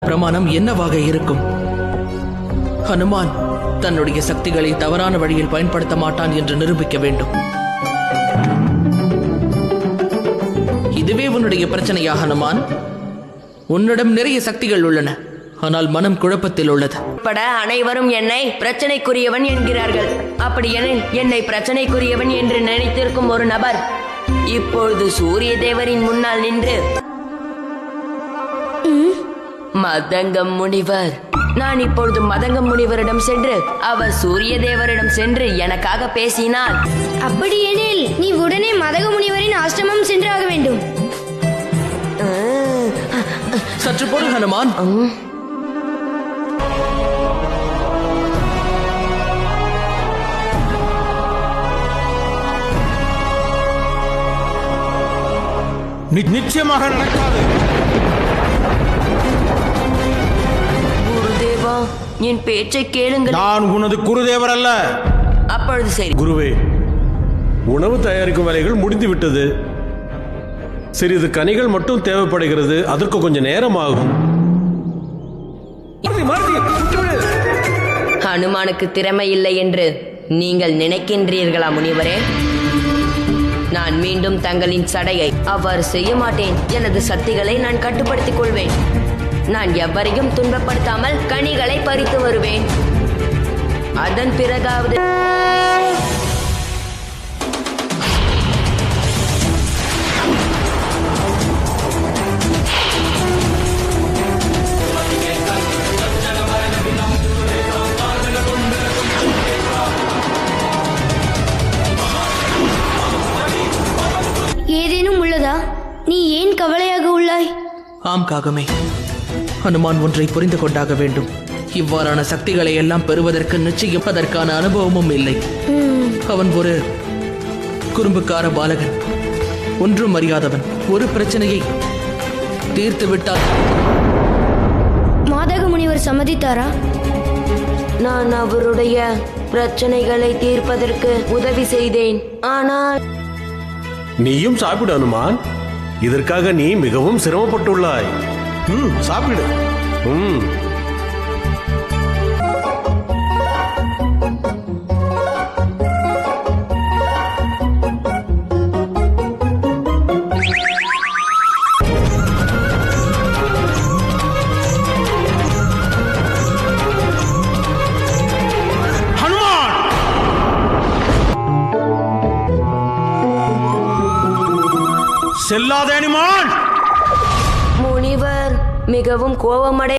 பிரமாணம் என்னவாக இருக்கும்? ஹனுமான் தன்னுடைய சக்திகளை தவறான வழியில் பயன்படுத்த மாட்டான் என்று நிரூபிக்க வேண்டும். இதுவே உன்னுடைய பிரச்சனையா ஹனுமான்? உன்னிடம் நிறைய சக்திகள் உள்ளன, ஆனால் மனம் குழப்பத்தில் உள்ளது. பட அனைவரும் என்னை பிரச்சனைக்குரியவன் என்கிறார்கள். அப்படியெனில் என்னை பிரச்சனைக்குரியவன் என்று நினைத்திருக்கும் ஒரு நபர் இப்பொழுது சூரிய தேவரின் முன்னால் நின்று, மதங்கம் முனிவர், நான் இப்பொழுது மதங்கம் முனிவரிடம் சென்று அவர் சூரிய தேவரிடம் சென்று எனக்காக பேசினார். அப்படியெனில் நீ உடனே மதக முனிவரின் ஆசிரமம் சென்றாக வேண்டும். சற்று பொறு ஹனுமான். நிச்சயமாக நடக்காது. குருதேவா, என் பேச்சை கேளுங்கள். நான் உனது குருதேவர் அல்ல. அப்பொழுது சரி. குருவே, உணவு தயாரிக்கும் வேலைகள் முடிந்து விட்டது. சிறிது கனிகள் மட்டும் தேவைப்படுகிறது. அதற்கு கொஞ்சம் நேரம் ஆகும். ஹனுமானுக்கு திறமை இல்லை என்று நீங்கள் நினைக்கின்றீர்களா முனிவரே? நான் மீண்டும் தங்களின் சடையை அவ்வாறு செய்ய மாட்டேன். எனது சக்திகளை நான் கட்டுப்படுத்திக் கொள்வேன். நான் எவரையும் துன்பப்படுத்தாமல் கனிகளை பறித்து வருவேன். அதன் பிறகாவது ஏதேனும் உள்ளதா? நீ ஏன் கவலையாக உள்ளாய்? ஆம் காகமே, ஹனுமான் ஒன்றை புரிந்து கொண்டாக வேண்டும். இவ்வாறான சக்திகளை எல்லாம் பெறுவதற்கு நிச்சயம் அதற்கான அனுபவமும் இல்லை. அவன் ஒரு குறும்புக்கார பாலகன், ஒன்றும் அறியாதவன். ஒரு பிரச்சனையை தீர்த்து விட்டால் மாதக முனிவர் சம்மதித்தாரா? நான் அவருடைய பிரச்சனைகளை தீர்ப்பதற்கு உதவி செய்தேன். ஆனால் நீயும் சாப்பிடு ஹனுமான். இதற்காக நீ மிகவும் சிரமப்பட்டுள்ளாய். சாப்பிடு. செல்லாதே ஹனுமான். முனிவர் மிகவும் கோபமடை